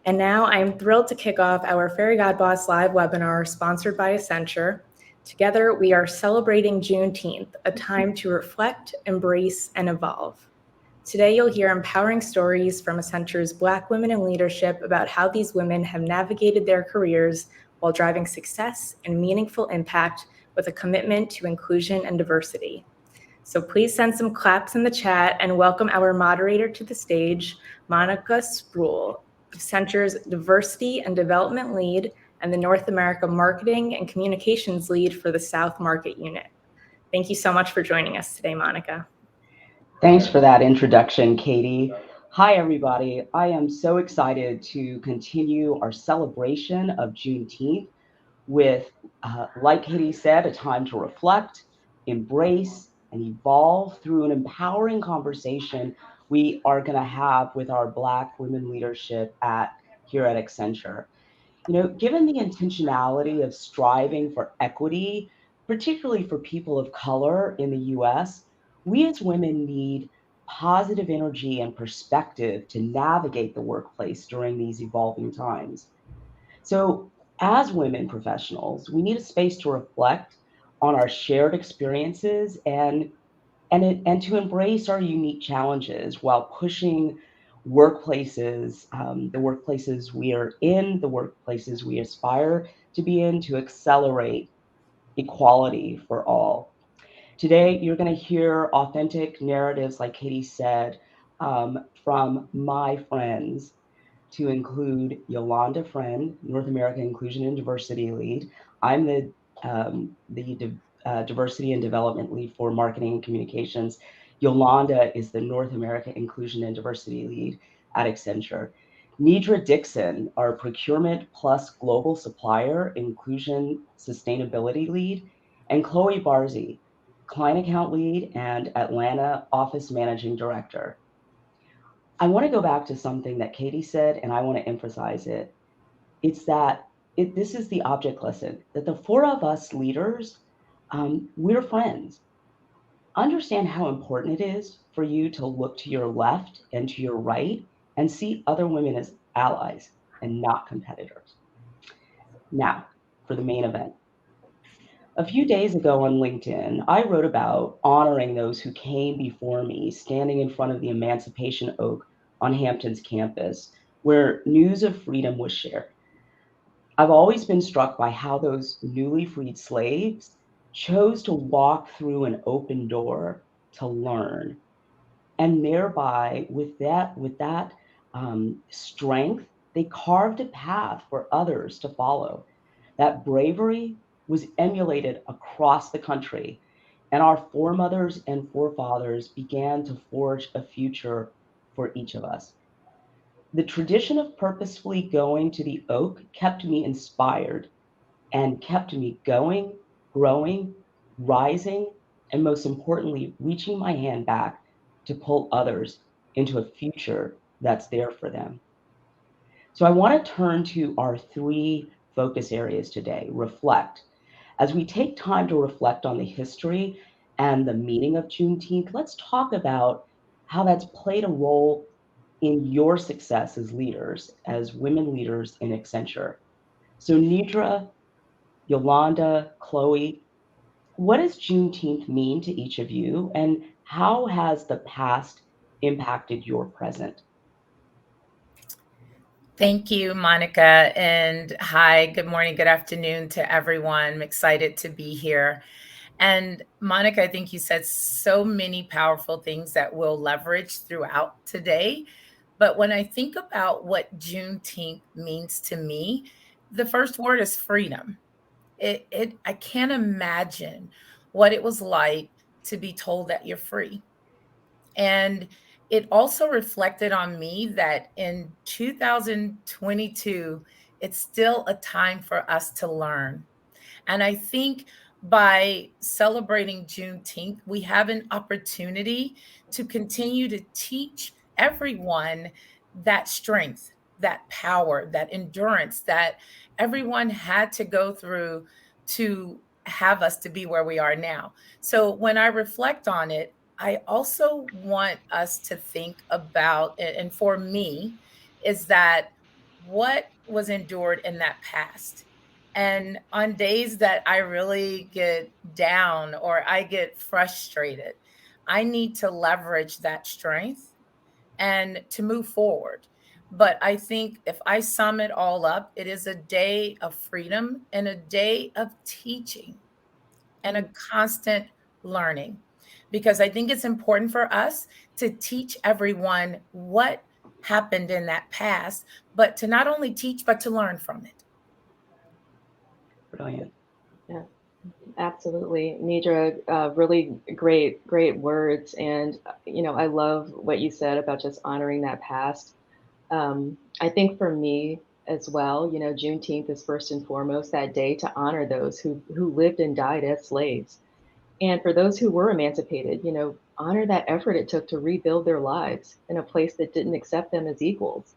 And now I am thrilled to kick off our Fairygodboss live webinar sponsored by Accenture. Together, we are celebrating Juneteenth, a time to reflect, embrace, and evolve. Today, you'll hear empowering stories from Accenture's Black women in leadership about how these women have navigated their careers while driving success and meaningful impact with a commitment to inclusion and diversity. So please send some claps in the chat and welcome our moderator to the stage, Monica Spruill, Accenture's Diversity and Development Lead and the North America Marketing and Communications Lead for the South Market Unit. Thank you so much for joining us today, Monica. Thanks for that introduction, Katie. Hi, everybody. I am so excited to continue our celebration of Juneteenth with, like Katie said, a time to reflect, embrace, and evolve through an empowering conversation we are going to have with our Black women leadership here at Accenture. Given the intentionality of striving for equity, particularly for people of color in the US, we as women need positive energy and perspective to navigate the workplace during these evolving times. So, as women professionals, we need a space to reflect on our shared experiences and to embrace our unique challenges while pushing the workplaces we are in, the workplaces we aspire to be in, to accelerate equality for all. Today, you're going to hear authentic narratives, like Katie said, from my friends, to include Yolanda Friend, North American Inclusion and Diversity Lead. I'm the Diversity and Development Lead for Marketing and Communications. Yolanda is the North America Inclusion and Diversity Lead at Accenture. Neidra Dixon, our Procurement Plus Global Supplier Inclusion Sustainability Lead, and Chloe Barzy, Client Account Lead and Atlanta Office Managing Director. I want to go back to something that Katie said, and I want to emphasize it. It's that this is the object lesson, that the four of us leaders, we're friends. Understand how important it is for you to look to your left and to your right and see other women as allies and not competitors. Now, for the main event. A few days ago on LinkedIn, I wrote about honoring those who came before me, standing in front of the Emancipation Oak on Hampton's campus, where news of freedom was shared. I've always been struck by how those newly freed slaves chose to walk through an open door to learn, and thereby, with that strength, they carved a path for others to follow. That bravery was emulated across the country, and our foremothers and forefathers began to forge a future for each of us. The tradition of purposefully going to the oak kept me inspired and kept me going, growing, rising, and most importantly, reaching my hand back to pull others into a future that's there for them. So I want to turn to our three focus areas today. Reflect. As we take time to reflect on the history and the meaning of Juneteenth, let's talk about how that's played a role in your success as leaders, as women leaders in Accenture. So, Nidra, Yolanda, Chloe, what does Juneteenth mean to each of you, and how has the past impacted your present? Thank you, Monica. And hi, good morning, good afternoon to everyone. I'm excited to be here. And Monica, I think you said so many powerful things that we'll leverage throughout today. But when I think about what Juneteenth means to me, the first word is freedom. I can't imagine what it was like to be told that you're free. And it also reflected on me that in 2022, it's still a time for us to learn. And I think by celebrating Juneteenth, we have an opportunity to continue to teach everyone that strength, that power, that endurance that everyone had to go through to have us to be where we are now. So when I reflect on it, I also want us to think about, and for me, is that what was endured in that past. And on days that I really get down or I get frustrated, I need to leverage that strength and to move forward. But I think if I sum it all up, it is a day of freedom and a day of teaching and a constant learning. Because I think it's important for us to teach everyone what happened in that past, but to not only teach, but to learn from it. Brilliant. Yeah, absolutely. Neidra, really great words. And, I love what you said about just honoring that past. I think for me as well, Juneteenth is first and foremost that day to honor those who lived and died as slaves. And for those who were emancipated, honor that effort it took to rebuild their lives in a place that didn't accept them as equals.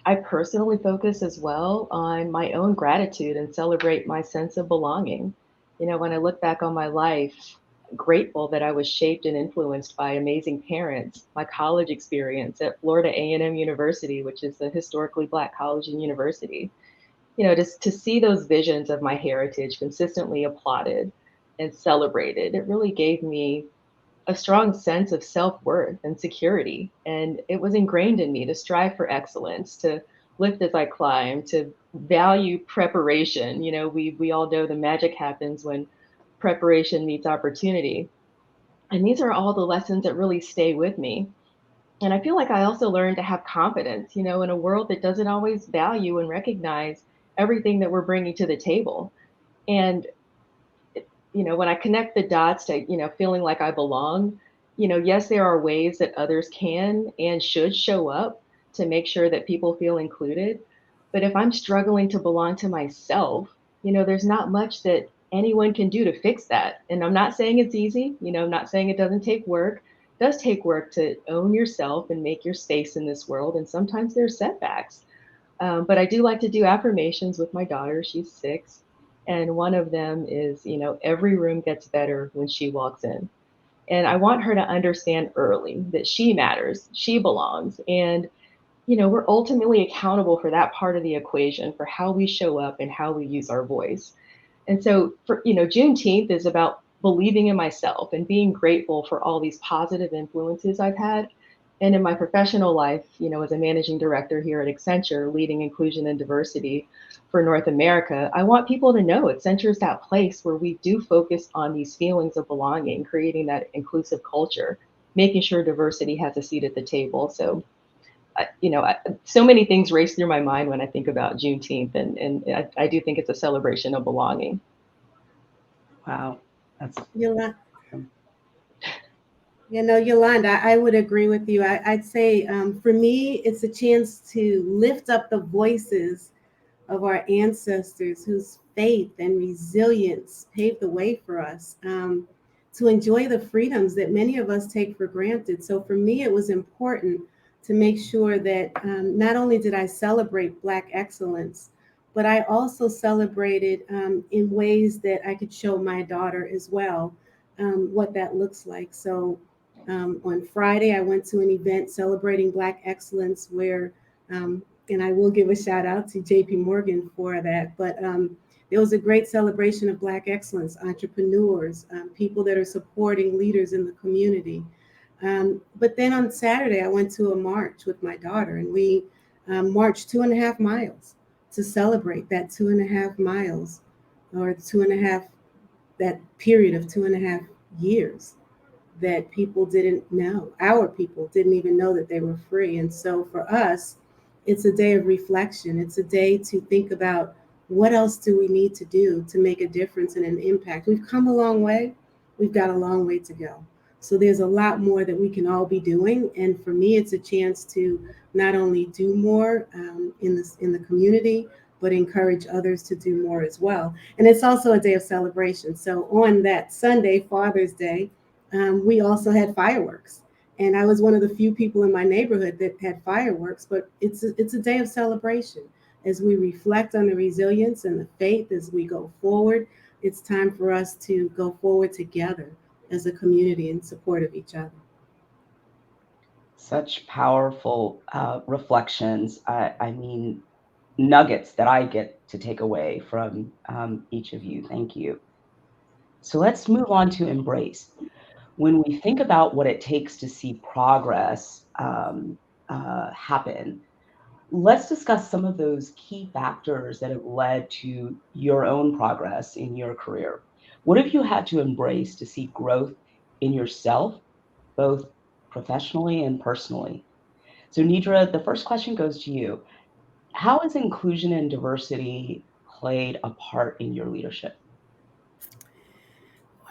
I personally focus as well on my own gratitude and celebrate my sense of belonging. When I look back on my life, grateful that I was shaped and influenced by amazing parents, my college experience at Florida A&M University, which is a historically Black college and university. Just to see those visions of my heritage consistently applauded and celebrated, it really gave me a strong sense of self-worth and security. And it was ingrained in me to strive for excellence, to lift as I climb, to value preparation. We all know the magic happens when preparation meets opportunity. And these are all the lessons that really stay with me. And I feel like I also learned to have confidence, in a world that doesn't always value and recognize everything that we're bringing to the table. And when I connect the dots to, feeling like I belong, yes, there are ways that others can and should show up to make sure that people feel included. But if I'm struggling to belong to myself, there's not much that anyone can do to fix that. And I'm not saying it's easy, I'm not saying it doesn't take work. It does take work to own yourself and make your space in this world. And sometimes there's setbacks. But I do like to do affirmations with my daughter. She's 6. And one of them is, every room gets better when she walks in. And I want her to understand early that she matters, she belongs. And, we're ultimately accountable for that part of the equation, for how we show up and how we use our voice. And so, Juneteenth is about believing in myself and being grateful for all these positive influences I've had. And in my professional life, as a managing director here at Accenture, leading inclusion and diversity for North America, I want people to know Accenture is that place where we do focus on these feelings of belonging, creating that inclusive culture, making sure diversity has a seat at the table. So, so many things race through my mind when I think about Juneteenth, and I do think it's a celebration of belonging. Wow. That's Yolanda, Yolanda, I would agree with you. I'd say for me, it's a chance to lift up the voices of our ancestors whose faith and resilience paved the way for us to enjoy the freedoms that many of us take for granted. So for me, it was important to make sure that not only did I celebrate Black excellence, but I also celebrated in ways that I could show my daughter as well what that looks like. So on Friday, I went to an event celebrating Black excellence where, and I will give a shout out to JP Morgan for that, but there was a great celebration of Black excellence, entrepreneurs, people that are supporting leaders in the community. But then on Saturday, I went to a march with my daughter, and we marched 2.5 miles to celebrate that 2.5 miles, or that period of 2.5 years that people didn't know. Our people didn't even know that they were free. And so for us, it's a day of reflection. It's a day to think about what else do we need to do to make a difference and an impact. We've come a long way. We've got a long way to go. So there's a lot more that we can all be doing. And for me, it's a chance to not only do more in the community, but encourage others to do more as well. And it's also a day of celebration. So on that Sunday, Father's Day, we also had fireworks. And I was one of the few people in my neighborhood that had fireworks, but it's a day of celebration. As we reflect on the resilience and the faith as we go forward, it's time for us to go forward together as a community in support of each other. Such powerful reflections. I mean, nuggets that I get to take away from each of you. Thank you. So let's move on to embrace. When we think about what it takes to see progress happen, let's discuss some of those key factors that have led to your own progress in your career. What have you had to embrace to see growth in yourself, both professionally and personally? So, Nidra, the first question goes to you. How has inclusion and diversity played a part in your leadership?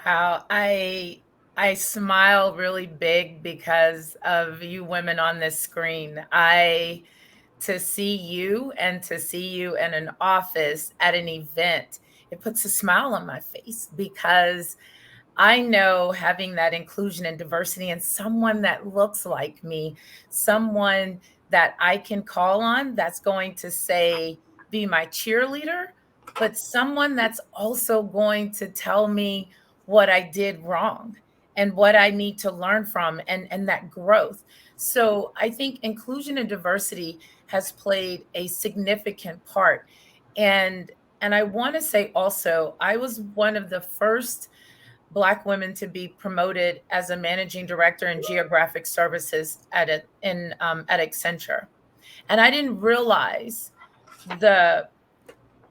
Wow, I smile really big because of you women on this screen. I To see you and to see you in an office at an event, it puts a smile on my face because I know having that inclusion and diversity and someone that looks like me, someone that I can call on that's going to say, be my cheerleader, but someone that's also going to tell me what I did wrong and what I need to learn from and that growth. So I think inclusion and diversity has played a significant part. And and I want to say also, I was one of the first Black women to be promoted as a managing director in geographic services at Accenture, and I didn't realize the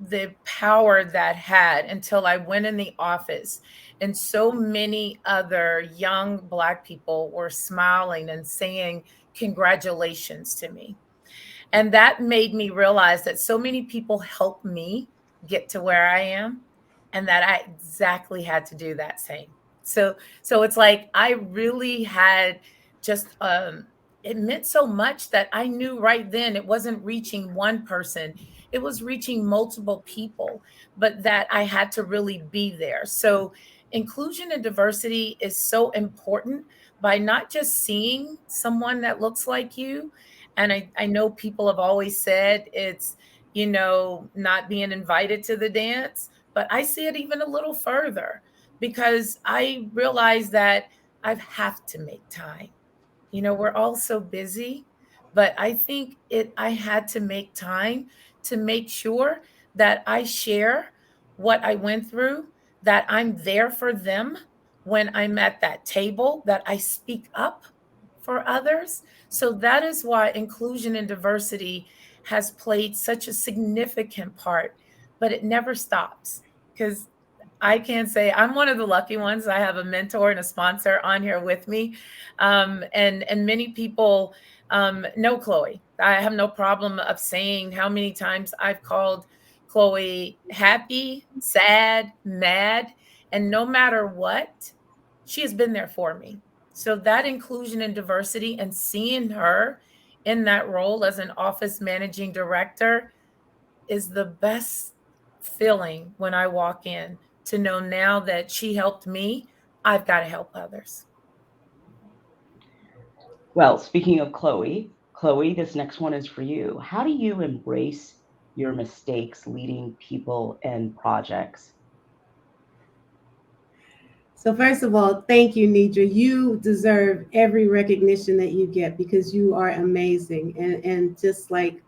the power that had until I went in the office, and so many other young Black people were smiling and saying congratulations to me. And that made me realize that so many people helped me get to where I am and that I exactly had to do that same. So it's like I really had just it meant so much that I knew right then it wasn't reaching one person, it was reaching multiple people, but that I had to really be there. So inclusion and diversity is so important by not just seeing someone that looks like you. And I know people have always said it's, not being invited to the dance, but I see it even a little further because I realize that I have to make time. We're all so busy, but I think I had to make time to make sure that I share what I went through, that I'm there for them when I'm at that table, that I speak up for others. So that is why inclusion and diversity has played such a significant part, but it never stops because I can say I'm one of the lucky ones. I have a mentor and a sponsor on here with me. And many people know Chloe. I have no problem of saying how many times I've called Chloe happy, sad, mad, and no matter what, she has been there for me. So that inclusion and diversity and seeing her in that role as an office managing director is the best feeling when I walk in to know now that she helped me, I've got to help others. Well, speaking of Chloe, this next one is for you. How do you embrace your mistakes leading people and projects? So first of all, thank you, Nidra. You deserve every recognition that you get because you are amazing. And just like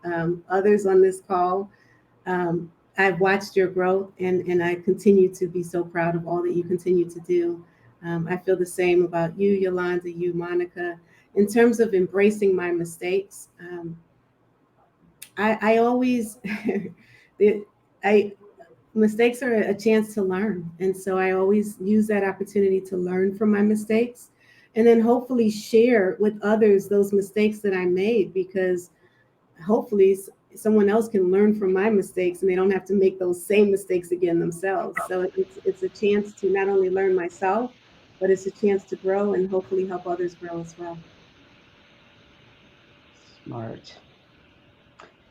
others on this call, I've watched your growth and I continue to be so proud of all that you continue to do. I feel the same about you, Yolanda, you, Monica. In terms of embracing my mistakes, I always, I mistakes are a chance to learn. And so I always use that opportunity to learn from my mistakes and then hopefully share with others those mistakes that I made because hopefully someone else can learn from my mistakes and they don't have to make those same mistakes again themselves. So it's a chance to not only learn myself, but it's a chance to grow and hopefully help others grow as well. Smart.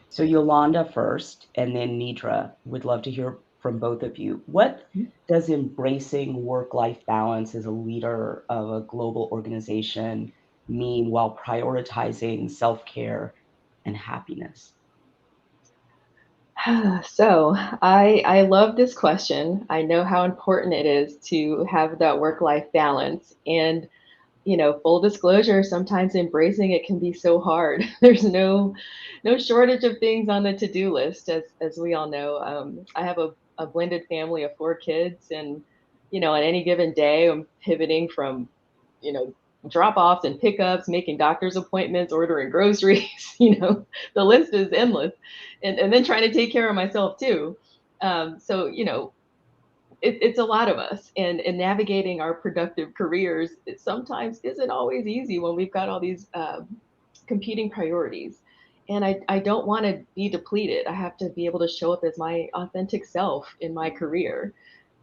So Yolanda first, and then Nidra. Would love to hear from both of you. What does embracing work-life balance as a leader of a global organization mean while prioritizing self-care and happiness? So I love this question. I know how important it is to have that work-life balance. And full disclosure, sometimes embracing it can be so hard. There's no shortage of things on the to-do list, as we all know. I have a blended family of 4 kids, and on any given day, I'm pivoting from drop-offs and pickups, making doctor's appointments, ordering groceries. The list is endless, and then trying to take care of myself too. So it's a lot of us, and navigating our productive careers, it sometimes isn't always easy when we've got all these competing priorities. And I don't want to be depleted. I have to be able to show up as my authentic self in my career.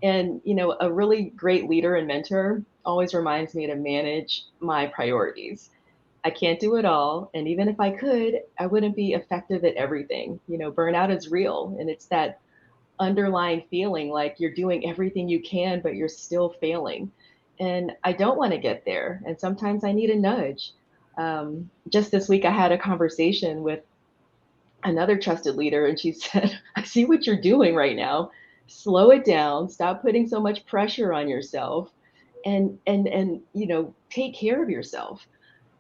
And a really great leader and mentor always reminds me to manage my priorities. I can't do it all, and even if I could, I wouldn't be effective at everything. Burnout is real, and it's that underlying feeling like you're doing everything you can, but you're still failing. And I don't want to get there. And sometimes I need a nudge. Just this week, I had a conversation with another trusted leader, and she said, I see what you're doing right now. Slow it down, stop putting so much pressure on yourself, and take care of yourself.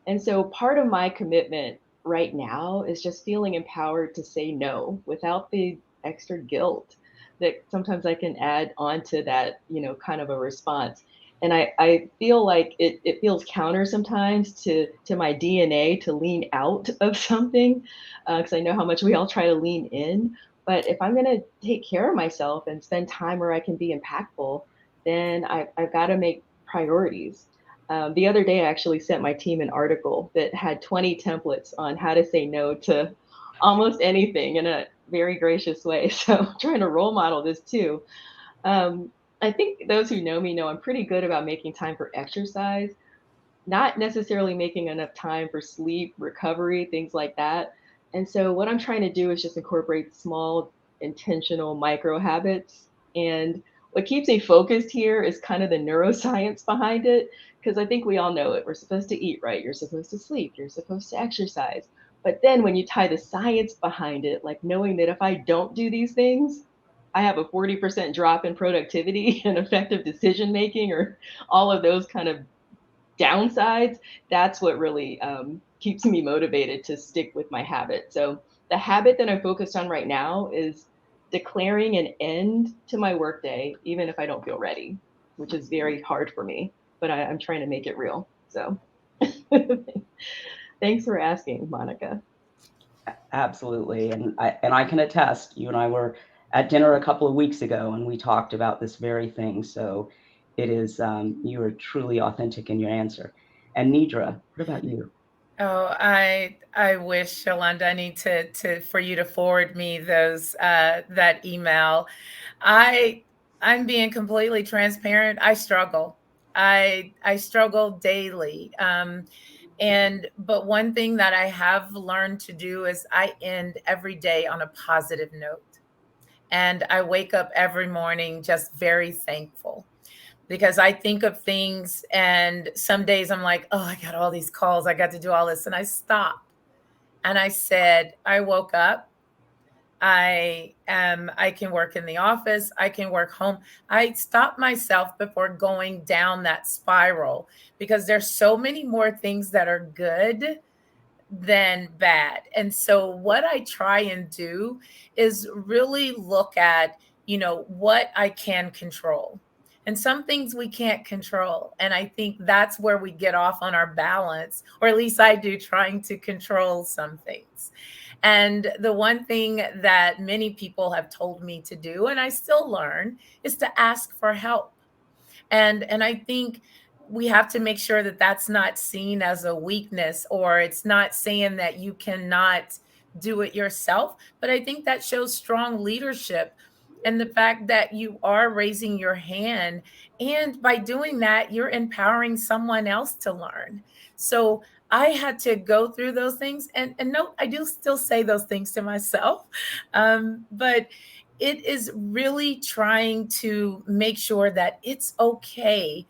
And so part of my commitment right now is just feeling empowered to say no without the extra guilt that sometimes I can add on to that, kind of a response. And I feel like it feels counter sometimes to my DNA to lean out of something, because I know how much we all try to lean in. But if I'm going to take care of myself and spend time where I can be impactful, then I've got to make priorities. The other day, I actually sent my team an article that had 20 templates on how to say no to almost anything in a very gracious way. So I'm trying to role model this too. I think those who know me know I'm pretty good about making time for exercise, not necessarily making enough time for sleep, recovery, things like that. And so what I'm trying to do is just incorporate small, intentional micro habits. And what keeps me focused here is kind of the neuroscience behind it, because I think we all know it. We're supposed to eat right. You're supposed to sleep. You're supposed to exercise. But then when you tie the science behind it, like knowing that if I don't do these things, I have a 40% drop in productivity and effective decision making, or all of those kind of downsides, that's what really keeps me motivated to stick with my habit. So the habit that I'm focused on right now is declaring an end to my workday, even if I don't feel ready, which is very hard for me, but I'm trying to make it real. So thanks for asking, Monica. Absolutely. And I can attest, you and I were at dinner a couple of weeks ago and we talked about this very thing. So it is, you are truly authentic in your answer. And Neidra, what about you? Oh, I wish, Yolanda, I need to for you to forward me those that email. I'm being completely transparent. I struggle. I struggle daily. But one thing that I have learned to do is I end every day on a positive note. And I wake up every morning just very thankful, because I think of things, and some days I'm like, oh, I got all these calls. I got to do all this. And I stopped and I said, I woke up. I can work in the office. I can work home. I stop myself before going down that spiral, because there's so many more things that are good than bad. And so what I try and do is really look at, what I can control. And some things we can't control. And I think that's where we get off on our balance, or at least I do, trying to control some things. And the one thing that many people have told me to do, and I still learn, is to ask for help. And I think we have to make sure that that's not seen as a weakness, or it's not saying that you cannot do it yourself. But I think that shows strong leadership, and the fact that you are raising your hand. And by doing that, you're empowering someone else to learn. So I had to go through those things. And no, I do still say those things to myself. But it is really trying to make sure that it's okay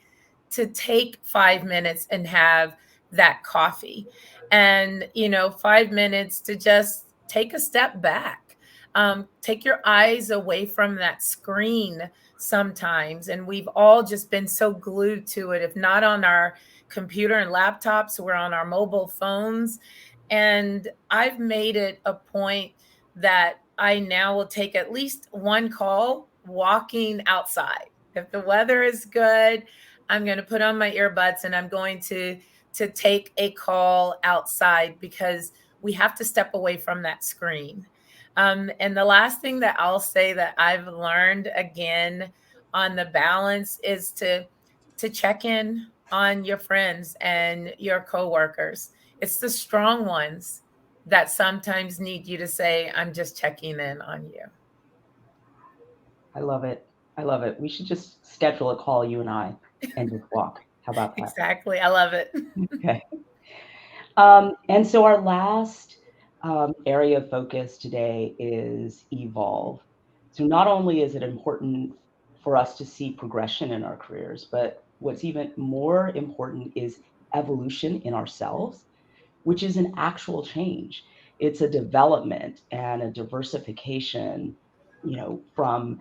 to take 5 minutes and have that coffee, and 5 minutes to just take a step back, take your eyes away from that screen sometimes. And we've all just been so glued to it, if not on our computer and laptops, we're on our mobile phones. And I've made it a point that I now will take at least one call walking outside. If the weather is good, I'm going to put on my earbuds and I'm going to take a call outside, because we have to step away from that screen. And the last thing that I'll say that I've learned again on the balance is to check in on your friends and your coworkers. It's the strong ones that sometimes need you to say, I'm just checking in on you. I love it. I love it. We should just schedule a call, you and I, and just walk. How about that? Exactly. I love it. Okay. And so our last area of focus today is evolve. So not only is it important for us to see progression in our careers, but what's even more important is evolution in ourselves, which is an actual change. It's a development and a diversification, from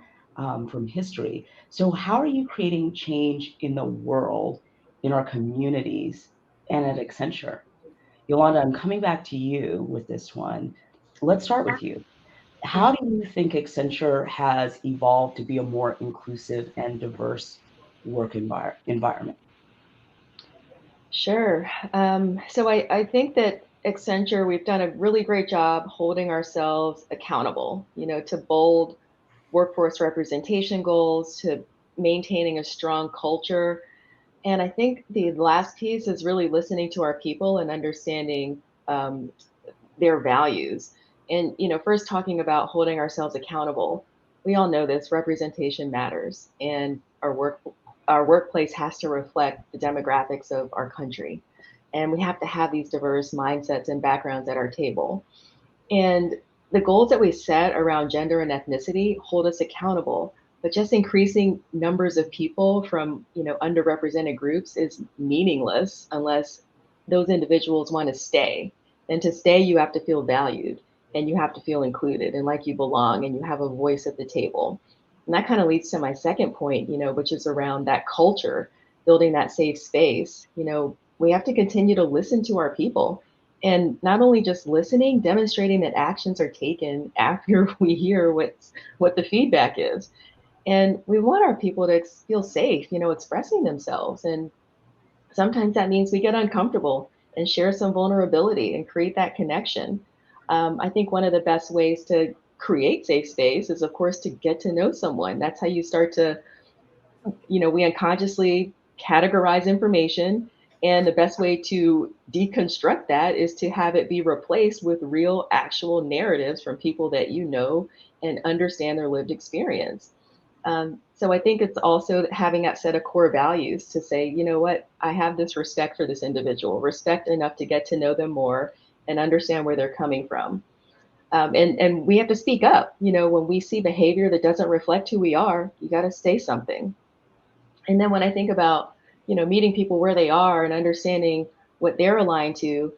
history. So how are you creating change in the world, in our communities, and at Accenture? Yolanda, I'm coming back to you with this one. Let's start with you. How do you think Accenture has evolved to be a more inclusive and diverse work environment? Sure. So I think that Accenture, we've done a really great job holding ourselves accountable, to bold workforce representation goals, to maintaining a strong culture. And I think the last piece is really listening to our people and understanding their values. And, first talking about holding ourselves accountable. We all know this, representation matters, and our workplace has to reflect the demographics of our country. And we have to have these diverse mindsets and backgrounds at our table. And the goals that we set around gender and ethnicity hold us accountable, but just increasing numbers of people from, underrepresented groups is meaningless unless those individuals want to stay. And to stay, you have to feel valued and you have to feel included and like you belong and you have a voice at the table. And that kind of leads to my second point, which is around that culture, building that safe space. We have to continue to listen to our people, and not only just listening, demonstrating that actions are taken after we hear what the feedback is. And we want our people to feel safe, expressing themselves. And sometimes that means we get uncomfortable and share some vulnerability and create that connection. I think one of the best ways to create safe space is, of course, to get to know someone. That's how you start to, we unconsciously categorize information. And the best way to deconstruct that is to have it be replaced with real, actual narratives from people that you know and understand their lived experience. So I think it's also having that set of core values to say, you know what, I have this respect for this individual, respect enough to get to know them more and understand where they're coming from. And we have to speak up. When we see behavior that doesn't reflect who we are, you got to say something. And then when I think about, meeting people where they are and understanding what they're aligned to,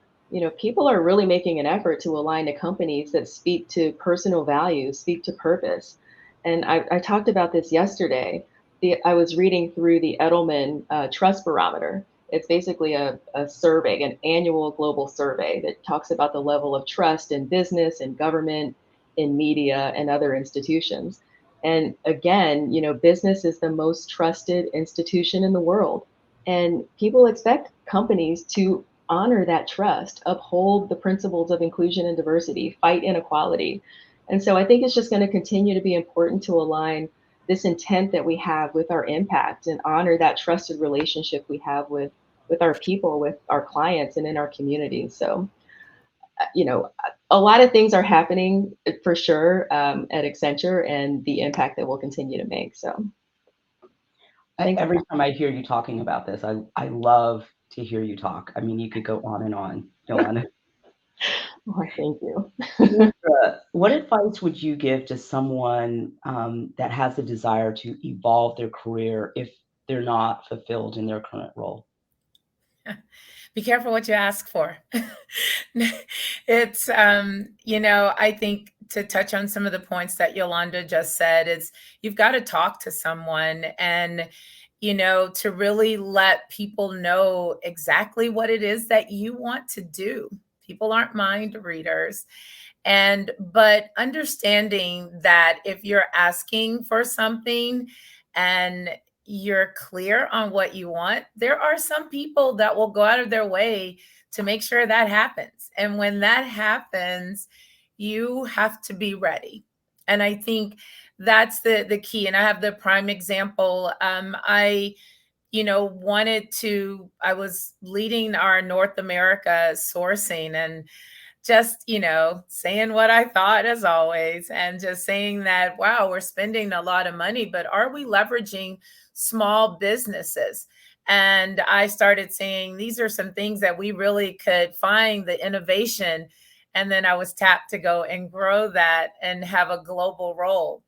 people are really making an effort to align to companies that speak to personal values, speak to purpose. And I talked about this yesterday. I was reading through the Edelman Trust Barometer. It's basically a survey, an annual global survey that talks about the level of trust in business and government, in media, and other institutions. And again, business is the most trusted institution in the world. And people expect companies to honor that trust, uphold the principles of inclusion and diversity, fight inequality. And so I think it's just going to continue to be important to align this intent that we have with our impact and honor that trusted relationship we have with our people, with our clients, and in our communities. So, a lot of things are happening for sure at Accenture, and the impact that we'll continue to make. So Every time I hear you talking about this, I love to hear you talk. I mean, you could go on and on, Yolanda. Thank you. What advice would you give to someone that has a desire to evolve their career if they're not fulfilled in their current role? Be careful what you ask for. It's, I think to touch on some of the points that Yolanda just said is you've got to talk to someone. And to really let people know exactly what it is that you want to do. People aren't mind readers. But understanding that if you're asking for something and you're clear on what you want, there are some people that will go out of their way to make sure that happens. And when that happens, you have to be ready. And I think that's the key. And I have the prime example. I I was leading our North America sourcing and just, saying what I thought as always, and just saying that, wow, we're spending a lot of money, but are we leveraging small businesses? And I started saying, these are some things that we really could find the innovation. And then I was tapped to go and grow that and have a global role.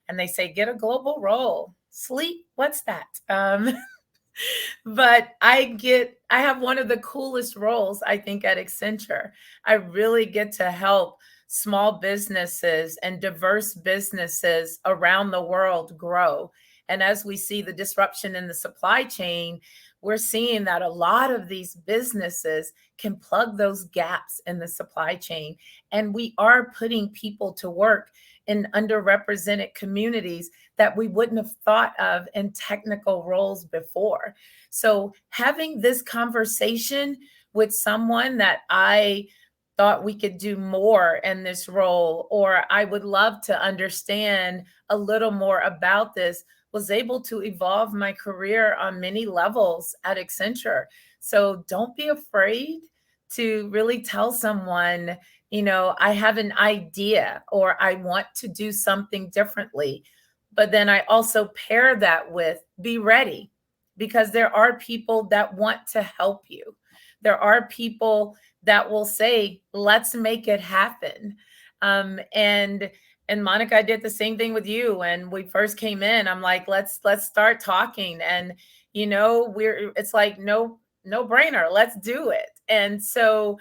And they say, get a global role. Sleep, what's that? But I have one of the coolest roles, I think, at Accenture. I really get to help small businesses and diverse businesses around the world grow. And as we see the disruption in the supply chain, we're seeing that a lot of these businesses can plug those gaps in the supply chain. And we are putting people to work in underrepresented communities that we wouldn't have thought of in technical roles before. So having this conversation with someone that I thought we could do more in this role, or I would love to understand a little more about this, was able to evolve my career on many levels at Accenture. So don't be afraid to really tell someone, I have an idea or I want to do something differently. But then I also pair that with be ready, because there are people that want to help you. There are people that will say, let's make it happen. And Monica, I did the same thing with you. When we first came in, I'm like, let's start talking. And, it's like, no brainer. Let's do it. And so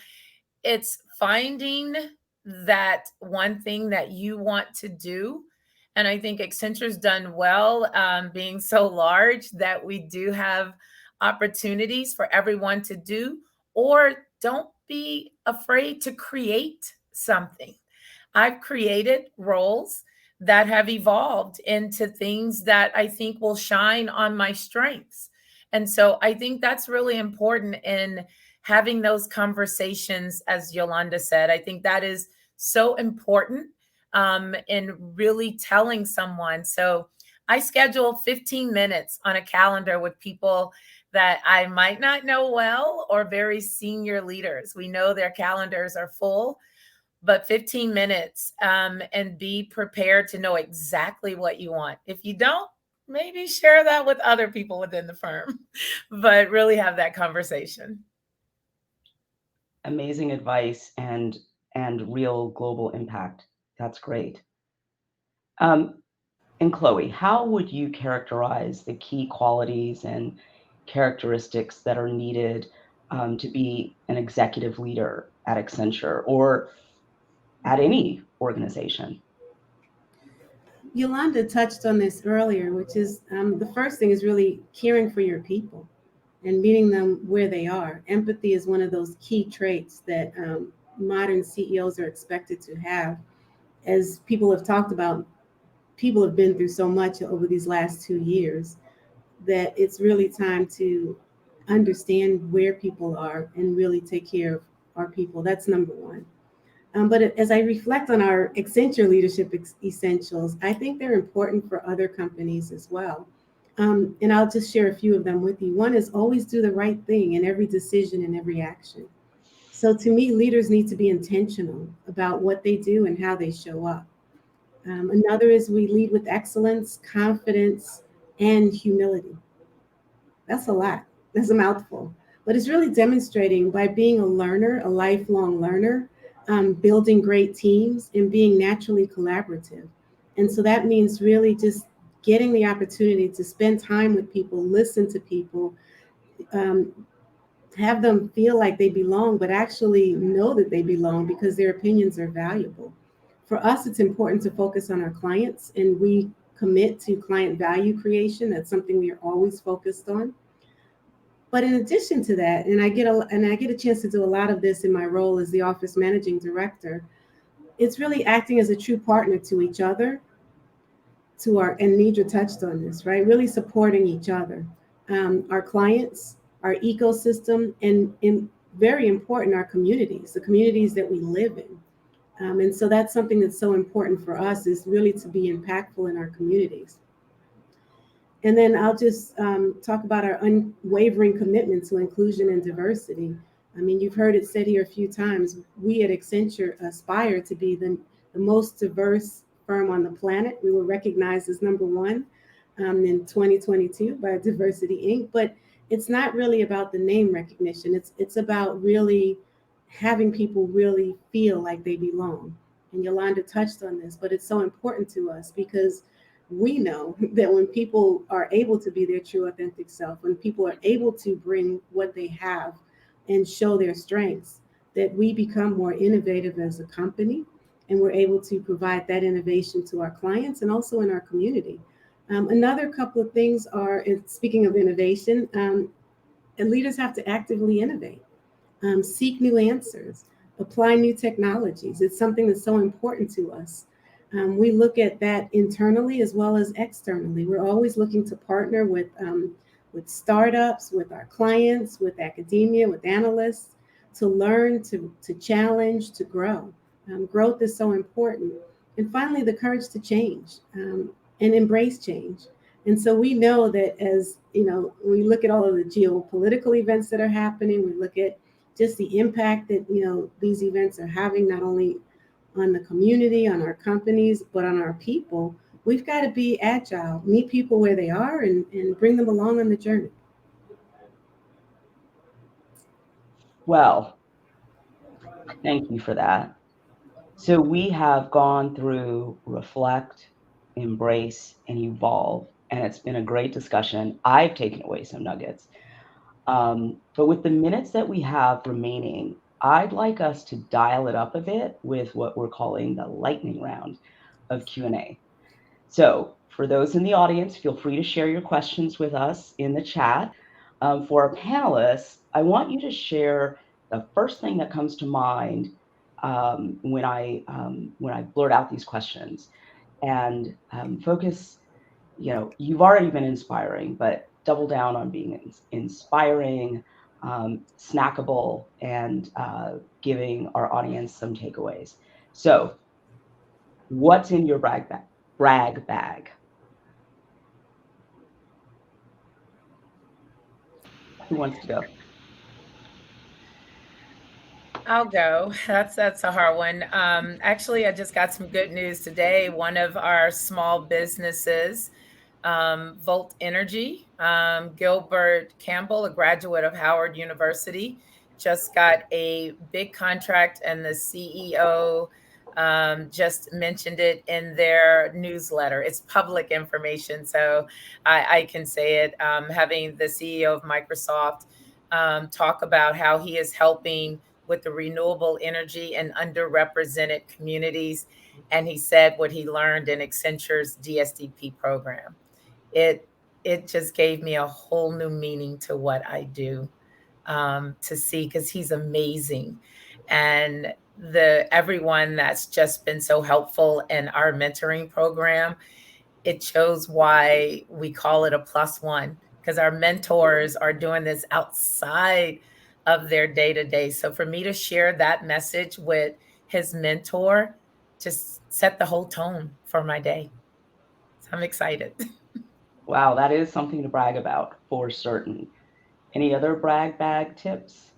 it's finding that one thing that you want to do. And I think Accenture's done well, being so large that we do have opportunities for everyone to do, or don't be afraid to create something. I've created roles that have evolved into things that I think will shine on my strengths. And so I think that's really important in having those conversations, as Yolanda said. I think that is so important in really telling someone. So I schedule 15 minutes on a calendar with people that I might not know well, or very senior leaders. We know their calendars are full, but 15 minutes, and be prepared to know exactly what you want. If you don't, maybe share that with other people within the firm, but really have that conversation. Amazing advice and real global impact. That's great. And Chloe, how would you characterize the key qualities and characteristics that are needed to be an executive leader at Accenture or at any organization? Yolanda touched on this earlier, which is the first thing is really caring for your people and meeting them where they are. Empathy is one of those key traits that modern CEOs are expected to have. As people have talked about, people have been through so much over these last 2 years that it's really time to understand where people are and really take care of our people. That's number one. But as I reflect on our Accenture leadership essentials, I think they're important for other companies as well. And I'll just share a few of them with you. One is always do the right thing in every decision and every action. So to me, leaders need to be intentional about what they do and how they show up. Another is we lead with excellence, confidence, and humility. That's a lot. That's a mouthful. But it's really demonstrating by being a learner, a lifelong learner, building great teams, and being naturally collaborative. And so that means really just getting the opportunity to spend time with people, listen to people, have them feel like they belong, but actually know that they belong because their opinions are valuable. For us, it's important to focus on our clients, and we commit to client value creation. That's something we are always focused on. But in addition to that, and I get a chance to do a lot of this in my role as the office managing director, it's really acting as a true partner to each other, and Neidra touched on this, right? Really supporting each other, our clients, our ecosystem, and very important, our communities, the communities that we live in. And so that's something that's so important for us, is really to be impactful in our communities. And then I'll just talk about our unwavering commitment to inclusion and diversity. I mean, you've heard it said here a few times, we at Accenture aspire to be the most diverse firm on the planet. We were recognized as #1 in 2022 by Diversity Inc. But it's not really about the name recognition. It's about really having people really feel like they belong. And Yolanda touched on this, but it's so important to us because we know that when people are able to be their true authentic self, when people are able to bring what they have and show their strengths, that we become more innovative as a company, and we're able to provide that innovation to our clients and also in our community. Another couple of things are, speaking of innovation, and leaders have to actively innovate, seek new answers, apply new technologies. It's something that's so important to us. We look at that internally as well as externally. We're always looking to partner with startups, with our clients, with academia, with analysts, to learn, to challenge, to grow. Growth is so important. And finally, the courage to change and embrace change. And so we know that, as you know, we look at all of the geopolitical events that are happening, we look at just the impact that, you know, these events are having, not only on the community, on our companies, but on our people. We've got to be agile, meet people where they are, and bring them along on the journey. Well, thank you for that. So we have gone through reflect, embrace, and evolve, and it's been a great discussion. I've taken away some nuggets. But with the minutes that we have remaining, I'd like us to dial it up a bit with what we're calling the lightning round of Q&A. So for those in the audience, feel free to share your questions with us in the chat. For our panelists, I want you to share the first thing that comes to mind when I blurt out these questions, and focus. You know, you've already been inspiring, but double down on being inspiring, snackable, and giving our audience some takeaways. So, what's in your brag bag? Who wants to go? I'll go. That's a hard one. Actually, I just got some good news today. One of our small businesses, Volt Energy, Gilbert Campbell, a graduate of Howard University, just got a big contract, and the CEO just mentioned it in their newsletter. It's public information, so I can say it. Having the CEO of Microsoft talk about how he is helping with the renewable energy and underrepresented communities. And he said what he learned in Accenture's DSDP program. It just gave me a whole new meaning to what I do, to see, because he's amazing. And everyone that's just been so helpful in our mentoring program, it shows why we call it a +1, because our mentors are doing this outside of their day-to-day. So for me to share that message with his mentor just set the whole tone for my day. So I'm excited. Wow, that is something to brag about for certain. Any other brag bag tips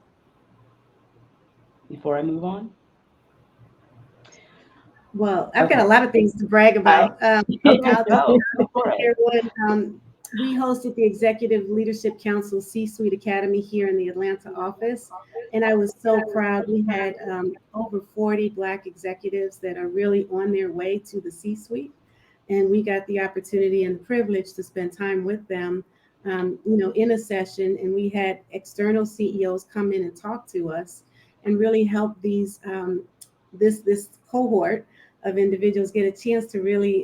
before I move on? Well, I've got a lot of things to brag about. Okay, go for it. We hosted the Executive Leadership Council C-Suite Academy here in the Atlanta office, and I was so proud. We had over 40 Black executives that are really on their way to the C-Suite, and we got the opportunity and the privilege to spend time with them, in a session, and we had external CEOs come in and talk to us and really help this cohort of individuals get a chance to really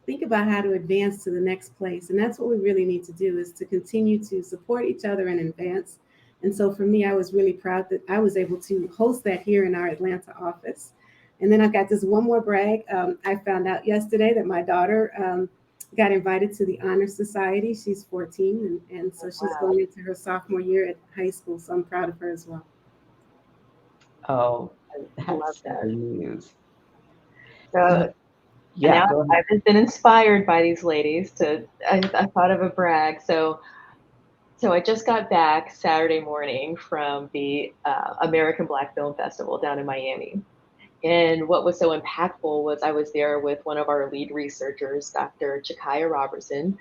think about how to advance to the next place. And that's what we really need to do, is to continue to support each other and advance. And so for me, I was really proud that I was able to host that here in our Atlanta office. And then I've got this one more brag. I found out yesterday that my daughter got invited to the Honor Society. She's 14, and so she's going into her sophomore year at high school. So I'm proud of her as well. Oh, I love that's that. good news. So Yeah, now go ahead. I've been inspired by these ladies I thought of a brag. So I just got back Saturday morning from the American Black Film Festival down in Miami. And what was so impactful was I was there with one of our lead researchers, Dr. Chakaya Robertson,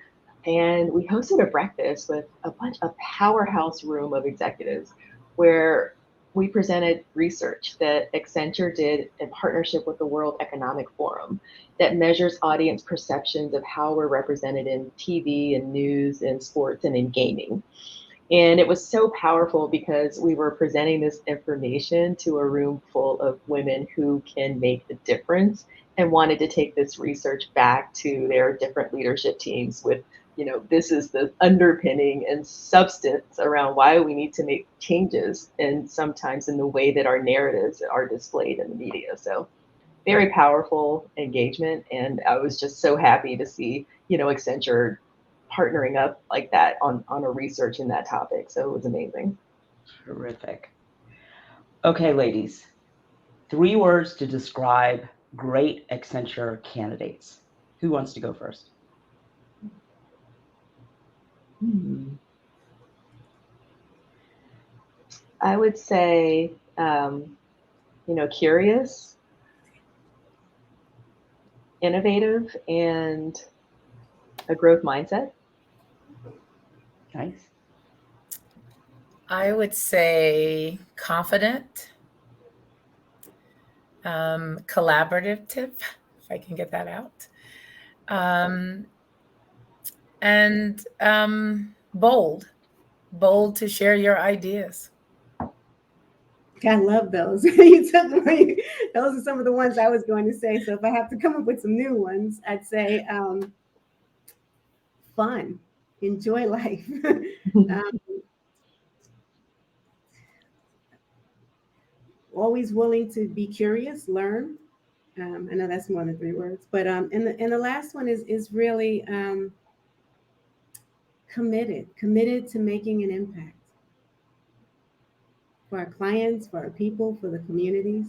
and we hosted a breakfast with a powerhouse room of executives where we presented research that Accenture did in partnership with the World Economic Forum that measures audience perceptions of how we're represented in TV and news and sports and in gaming. And it was so powerful because we were presenting this information to a room full of women who can make a difference and wanted to take this research back to their different leadership teams with, this is the underpinning and substance around why we need to make changes, and sometimes in the way that our narratives are displayed in the media. So very powerful engagement. And I was just so happy to see, Accenture partnering up like that on a research in that topic. So it was amazing. Terrific. Okay, ladies, 3 words to describe great Accenture candidates. Who wants to go first? I would say, curious, innovative, and a growth mindset. Nice. I would say confident, collaborative, if I can get that out, and bold to share your ideas. I love those. You took those are some of the ones I was going to say. So if I have to come up with some new ones, I'd say fun, enjoy life. Always willing to be curious, learn. I know that's more than 3 words, but and the last one is really committed to making an impact for our clients, for our people, for the communities.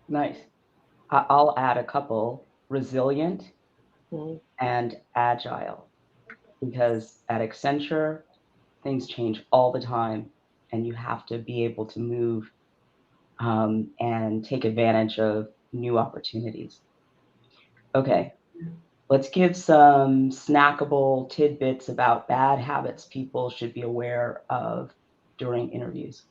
Nice. I'll add a couple: resilient and agile, because at Accenture, things change all the time, and you have to be able to move and take advantage of new opportunities. Okay, let's give some snackable tidbits about bad habits people should be aware of during interviews.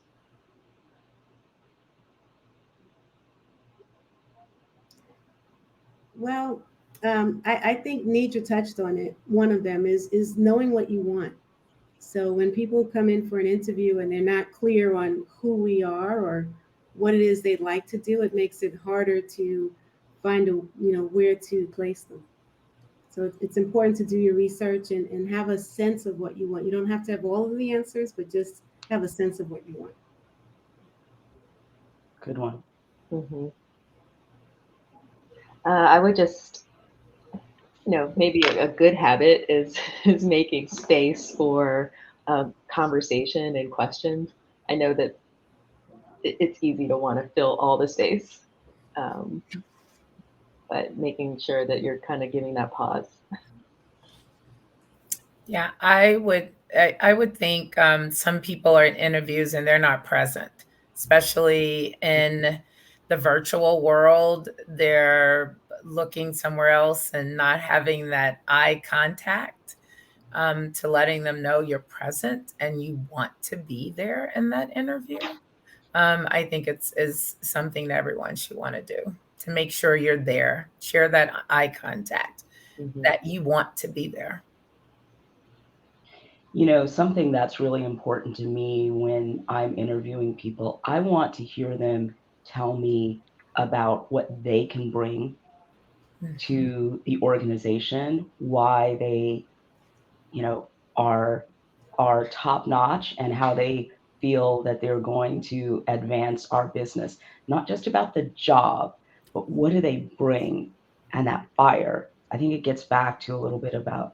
Well, I think Neidra touched on it. One of them is knowing what you want. So when people come in for an interview and they're not clear on who we are or what it is they'd like to do, it makes it harder to find where to place them. So it's important to do your research and have a sense of what you want. You don't have to have all of the answers, but just have a sense of what you want. Good one. I would just, maybe a good habit is making space for conversation and questions. I know that it's easy to want to fill all the space, but making sure that you're kind of giving that pause. Yeah, I would think some people are in interviews and they're not present, especially in the virtual world. They're looking somewhere else and not having that eye contact, to letting them know you're present and you want to be there in that interview. I think is something that everyone should want to do, to make sure you're there, share that eye contact, that you want to be there. Something that's really important to me when I'm interviewing people, I want to hear them tell me about what they can bring to the organization, why they, are top notch, and how they feel that they're going to advance our business. Not just about the job, but what do they bring, and that fire. I think it gets back to a little bit about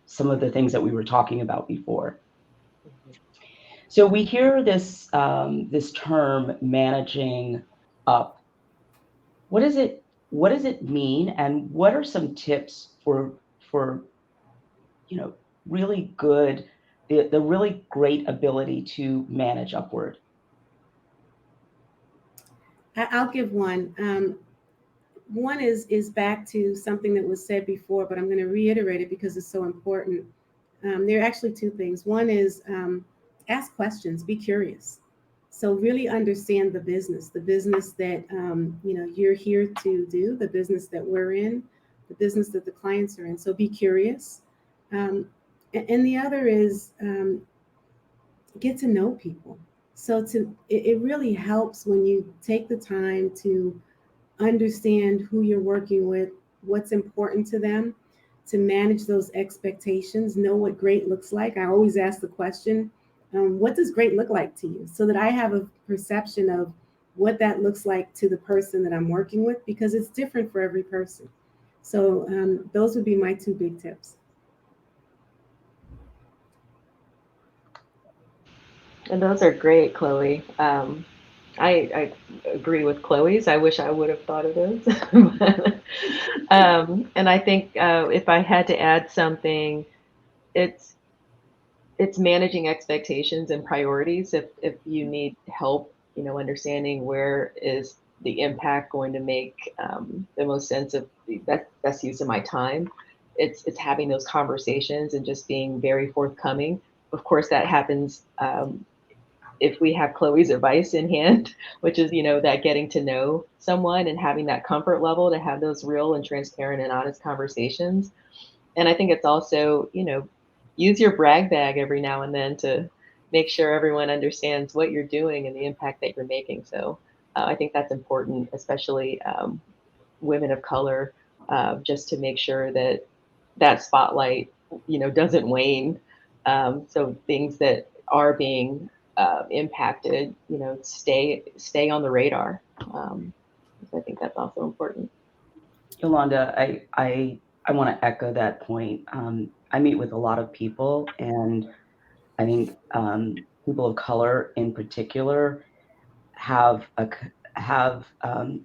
some of the things that we were talking about before. So we hear this this term, managing up. What does it mean, and what are some tips for really good, the really great ability to manage upward? I'll give one. One is back to something that was said before, but I'm going to reiterate it because it's so important. There are actually two things. One is ask questions, be curious. So really understand the business that you're here to do, the business that we're in, the business that the clients are in. So be curious. And the other is get to know people. So it really helps when you take the time to understand who you're working with, what's important to them, to manage those expectations, know what great looks like. I always ask the question, what does great look like to you? So that I have a perception of what that looks like to the person that I'm working with, because it's different for every person. So those would be my two big tips. And those are great, Chloe. I agree with Chloe's. I wish I would have thought of those. And I think if I had to add something, it's managing expectations and priorities. If you need help, understanding where is the impact going to make the most sense of the best use of my time, it's having those conversations and just being very forthcoming. Of course, that happens if we have Chloe's advice in hand, which is, that getting to know someone and having that comfort level to have those real and transparent and honest conversations. And I think it's also, use your brag bag every now and then to make sure everyone understands what you're doing and the impact that you're making. So I think that's important, especially women of color, just to make sure that spotlight, doesn't wane. So things that are being impacted, stay on the radar. I think that's also important. Yolanda, I want to echo that point. I meet with a lot of people, and I think people of color in particular have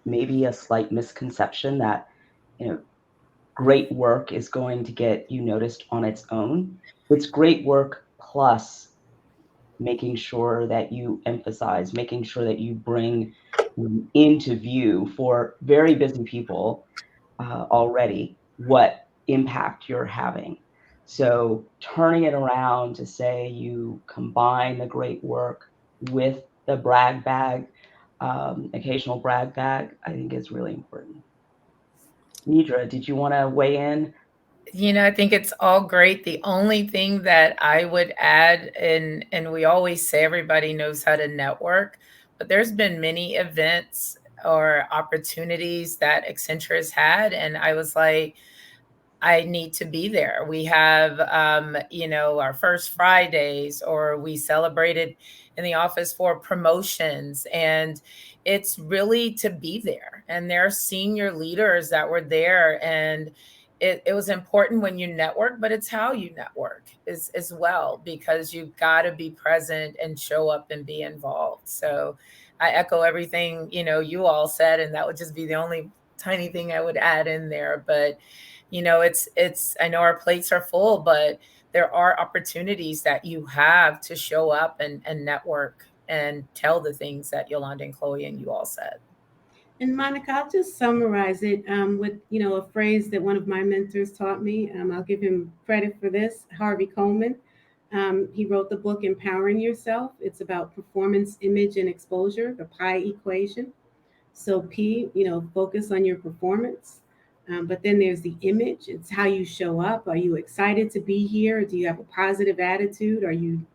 maybe a slight misconception that great work is going to get you noticed on its own. It's great work plus making sure that you emphasize, making sure that you bring into view for very busy people already what impact you're having. So turning it around to say you combine the great work with the brag bag, occasional brag bag, I think is really important. Neidra, did you want to weigh in? I think it's all great. The only thing that I would add, and we always say everybody knows how to network, but there's been many events or opportunities that Accenture has had, and I was like, I need to be there. We have, our first Fridays, or we celebrated in the office for promotions. And it's really to be there. And there are senior leaders that were there. And it was important when you network, but it's how you network as well, because you've got to be present and show up and be involved. So I echo everything, you all said, and that would just be the only tiny thing I would add in there. But it's I know our plates are full, but there are opportunities that you have to show up and network and tell the things that Yolanda and Chloe and you all said. And Monica, I'll just summarize it with a phrase that one of my mentors taught me. I'll give him credit for this, Harvey Coleman. He wrote the book Empowering Yourself. It's about performance, image, and exposure, the PI equation. So P, focus on your performance. But then there's the image. It's how you show up. Are you excited to be here? Do you have a positive attitude? Are you,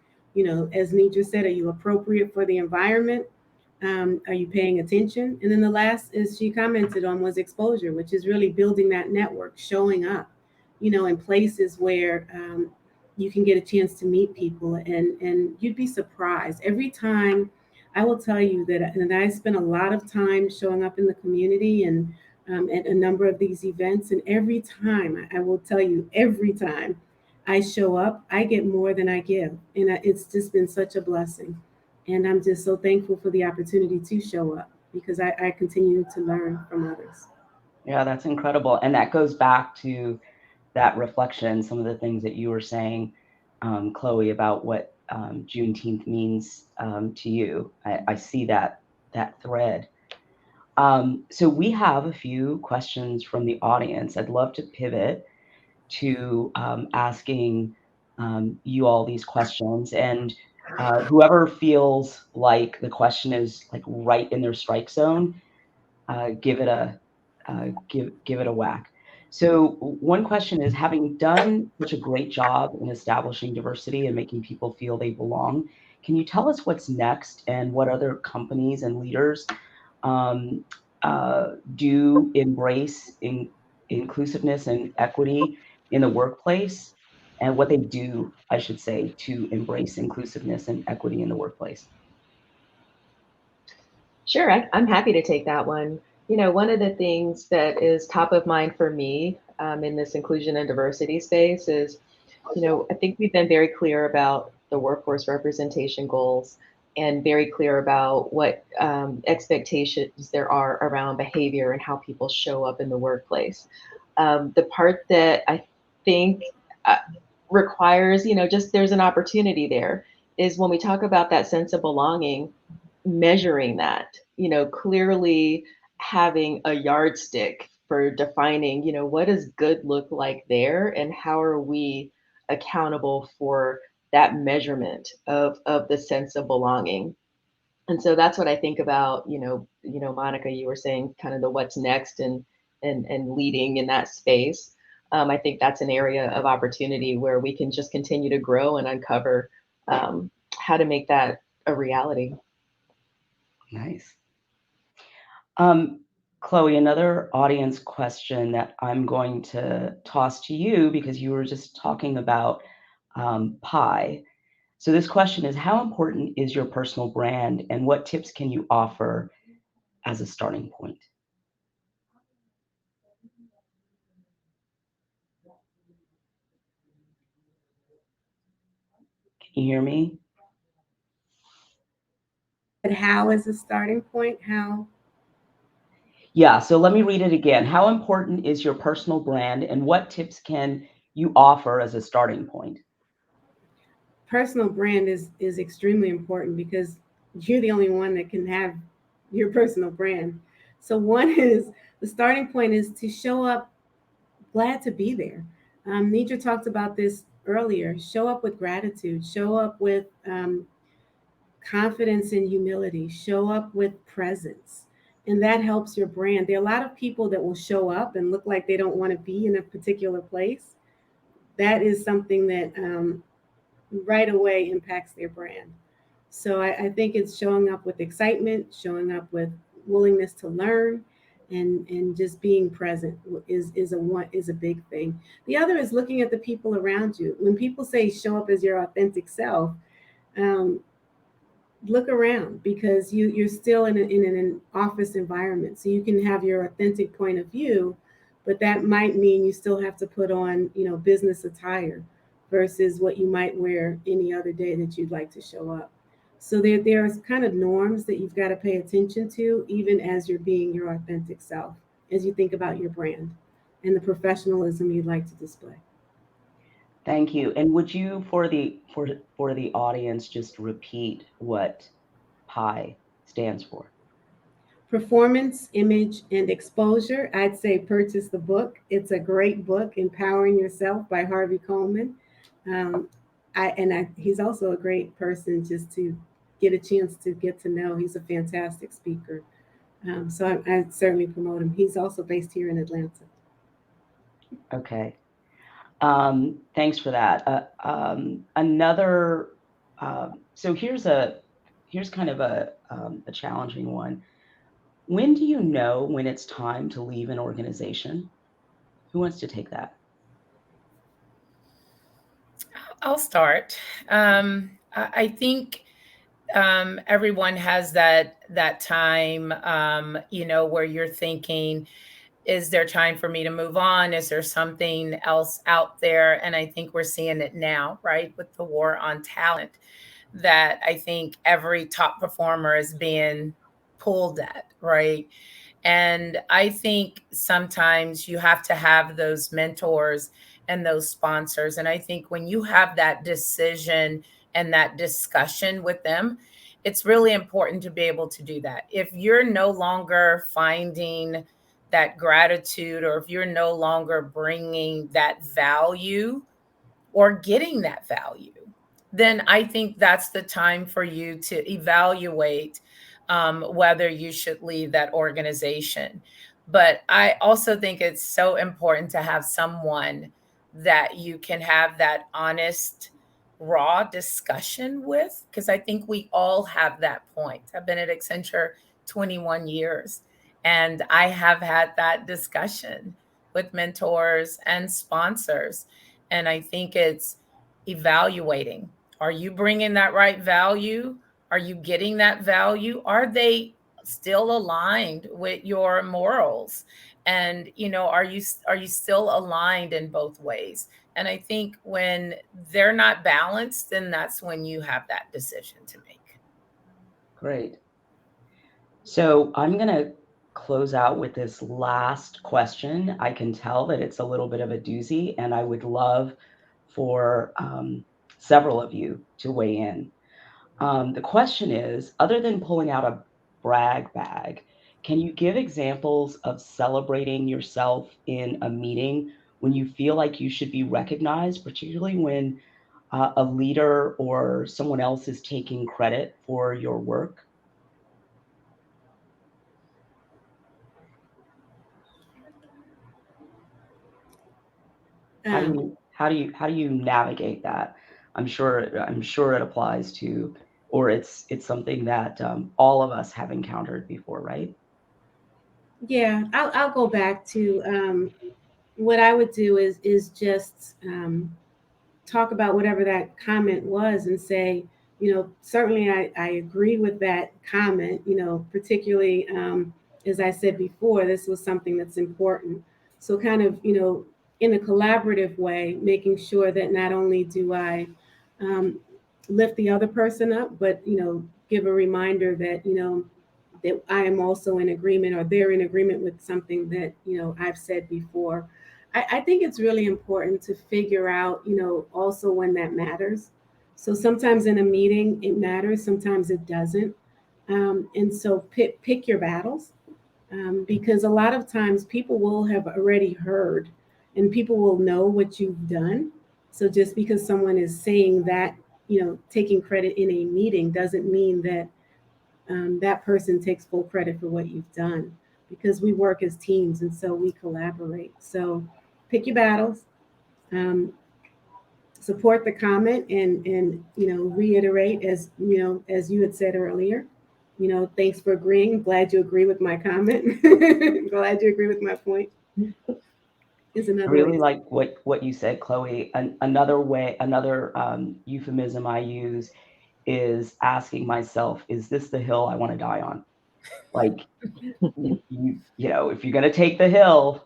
as Neidra said, are you appropriate for the environment? Are you paying attention? And then the last is she commented on was exposure, which is really building that network, showing up, in places where you can get a chance to meet people, and you'd be surprised every time. I will tell you that I spend a lot of time showing up in the community and at a number of these events, and every time I will tell you, every time I show up, I get more than I give, and it's just been such a blessing. And I'm just so thankful for the opportunity to show up because I continue to learn from others. Yeah, that's incredible. And that goes back to that reflection, some of the things that you were saying, Chloe, about what Juneteenth means to you. I see that thread. So we have a few questions from the audience. I'd love to pivot to asking you all these questions, and whoever feels like the question is like right in their strike zone, give it a give it a whack. So one question is, having done such a great job in establishing diversity and making people feel they belong, can you tell us what's next and what other companies and leaders um, do embrace inclusiveness and equity in the workplace, and what they do, I should say, to embrace inclusiveness and equity in the workplace? Sure, I'm happy to take that one. One of the things that is top of mind for me in this inclusion and diversity space is, I think we've been very clear about the workforce representation goals and very clear about what expectations there are around behavior and how people show up in the workplace. The part that I think uh, requires, just there's an opportunity there is when we talk about that sense of belonging, measuring that, clearly having a yardstick for defining, what does good look like there and how are we accountable for that measurement of the sense of belonging. And so that's what I think about, Monica, you were saying kind of the what's next and leading in that space. I think that's an area of opportunity where we can just continue to grow and uncover how to make that a reality. Nice. Chloe, another audience question that I'm going to toss to you because you were just talking about pie. So this question is, how important is your personal brand and what tips can you offer as a starting point? Can you hear me? But how is the starting point? How? Yeah, so let me read it again. How important is your personal brand and what tips can you offer as a starting point? Personal brand is extremely important because you're the only one that can have your personal brand. So one is the starting point is to show up glad to be there. Nidra talked about this earlier. Show up with gratitude. Show up with confidence and humility. Show up with presence. And that helps your brand. There are a lot of people that will show up and look like they don't want to be in a particular place. That is something that right away impacts their brand. So I think it's showing up with excitement, showing up with willingness to learn, and just being present is a big thing. The other is looking at the people around you. When people say show up as your authentic self, um, look around because you're still in an office environment, so you can have your authentic point of view, but that might mean you still have to put on business attire versus what you might wear any other day that you'd like to show up. So there's kind of norms that you've got to pay attention to even as you're being your authentic self, as you think about your brand and the professionalism you'd like to display. Thank you. And would you, for the audience, just repeat what PI stands for? Performance, image, and exposure. I'd say purchase the book. It's a great book, Empowering Yourself by Harvey Coleman. Um, he's also a great person just to get a chance to get to know. He's a fantastic speaker. So I certainly promote him. He's also based here in Atlanta. Okay. Thanks for that. So here's a here's kind of a challenging one. When do you know when it's time to leave an organization? Who wants to take that? I'll start. I think everyone has that time, where you're thinking, is there time for me to move on? Is there something else out there? And I think we're seeing it now, right, with the war on talent, that I think every top performer is being pulled at, right? And I think sometimes you have to have those mentors and those sponsors. And I think when you have that decision and that discussion with them, it's really important to be able to do that. If you're no longer finding that gratitude, or if you're no longer bringing that value or getting that value, then I think that's the time for you to evaluate whether you should leave that organization. But I also think it's so important to have someone that you can have that honest, raw discussion with, because I think we all have that point. I've been at Accenture 21 years, and I have had that discussion with mentors and sponsors. And I think it's evaluating. Are you bringing that right value? Are you getting that value? Are they still aligned with your morals? And are you still aligned in both ways? And I think when they're not balanced, then that's when you have that decision to make. Great. So I'm going to close out with this last question. I can tell that it's a little bit of a doozy, and I would love for several of you to weigh in. The question is, other than pulling out a brag bag, can you give examples of celebrating yourself in a meeting when you feel like you should be recognized, particularly when a leader or someone else is taking credit for your work? How do you navigate that? I'm sure it applies to, or it's something that all of us have encountered before, right? Yeah, I'll go back to what I would do is just talk about whatever that comment was and say, certainly I agree with that comment, particularly as I said before, this was something that's important. So kind of, in a collaborative way, making sure that not only do I um, lift the other person up, but, give a reminder that, that I am also in agreement, or they're in agreement with something that, I've said before. I think it's really important to figure out, also when that matters. So sometimes in a meeting it matters, sometimes it doesn't. And so pick your battles, because a lot of times people will have already heard and people will know what you've done. So just because someone is saying that, taking credit in a meeting doesn't mean that that person takes full credit for what you've done, because we work as teams and so we collaborate. So pick your battles, um, support the comment, and reiterate, as as you had said earlier. Thanks for agreeing. Glad you agree with my comment. Glad you agree with my point. Is I another way. really like what you said, Chloe. Another euphemism I use is asking myself, is this the hill I want to die on? Like, if you're going to take the hill,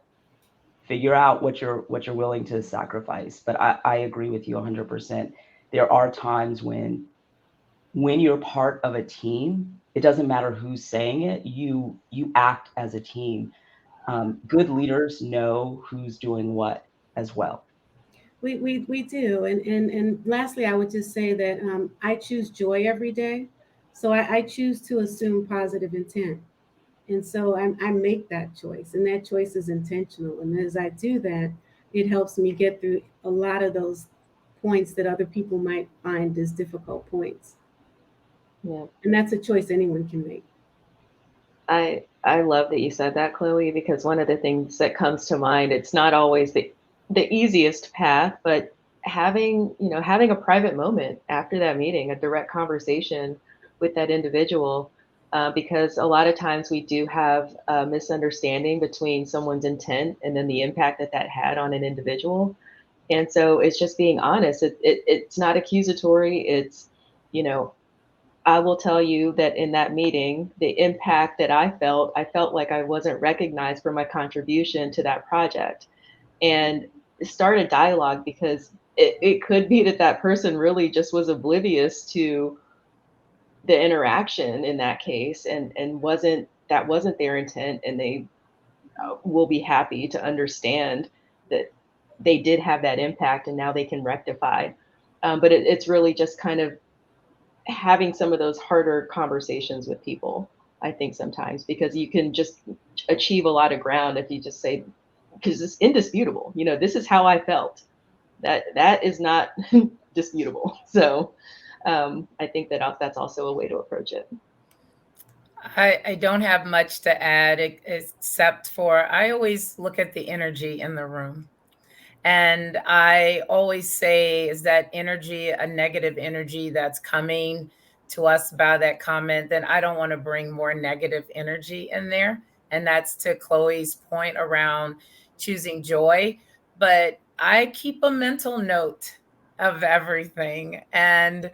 figure out what you're willing to sacrifice. But I agree with you 100%. There are times when you're part of a team, it doesn't matter who's saying it, you act as a team. Good leaders know who's doing what as well. We do. And lastly, I would just say that I choose joy every day. So I choose to assume positive intent. And so I make that choice, and that choice is intentional. And as I do that, it helps me get through a lot of those points that other people might find as difficult points. Yeah. And that's a choice anyone can make. I love that you said that, Chloe, because one of the things that comes to mind, it's not always the easiest path, but having a private moment after that meeting, a direct conversation with that individual, because a lot of times we do have a misunderstanding between someone's intent and then the impact that that had on an individual. And so it's just being honest. It's not accusatory. It's, you know, I will tell you that in that meeting, the impact that I felt like I wasn't recognized for my contribution to that project. And start a dialogue, because it could be that that person really just was oblivious to the interaction in that case, and wasn't their intent, and they will be happy to understand that they did have that impact and now they can rectify. But it's really just kind of having some of those harder conversations with people, I think, sometimes, because you can just achieve a lot of ground if you just say, because it's indisputable, you know, this is how I felt. That is not disputable. So I think that that's also a way to approach it. I don't have much to add except for I always look at the energy in the room. And I always say, is that energy a negative energy that's coming to us by that comment? Then I don't want to bring more negative energy in there. And that's to Chloe's point around choosing joy. But I keep a mental note of everything. And,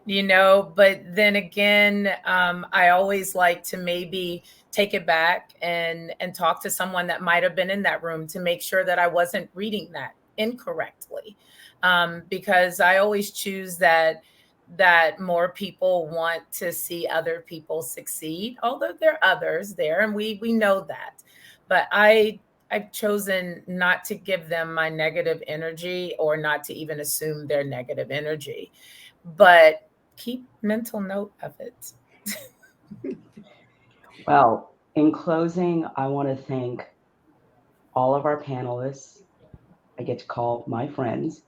but then again, I always like to maybe take it back and talk to someone that might have been in that room to make sure that I wasn't reading that incorrectly. Because I always choose that more people want to see other people succeed, although there are others there, and we know that. But I've chosen not to give them my negative energy, or not to even assume their negative energy, but keep mental note of it. Well, in closing, I want to thank all of our panelists. I get to call my friends,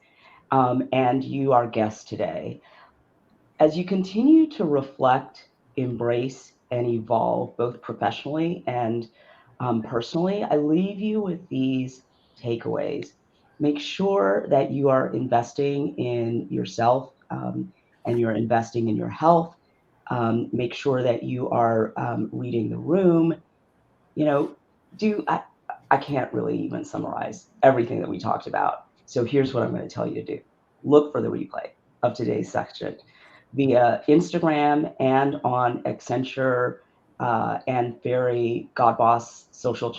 and you, our guests today. As you continue to reflect, embrace, and evolve, both professionally and personally, I leave you with these takeaways. Make sure that you are investing in yourself, and you're investing in your health. Make sure that you are reading the room. You know, I can't really even summarize everything that we talked about. So here's what I'm going to tell you to do. Look for the replay of today's section via Instagram and on Accenture and Fairygodboss social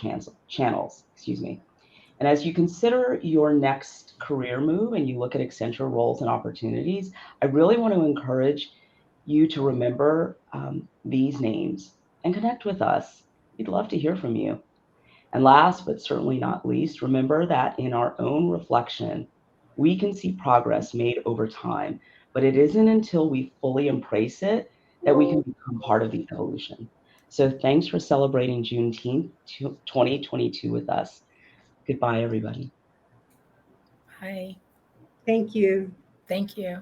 channels. Excuse me. And as you consider your next career move and you look at Accenture roles and opportunities, I really want to encourage you to remember these names and connect with us. We'd love to hear from you. And last but certainly not least, remember that in our own reflection, we can see progress made over time, but it isn't until we fully embrace it that we can become part of the evolution. So thanks for celebrating Juneteenth 2022 with us. Goodbye, everybody. Bye. Thank you. Thank you.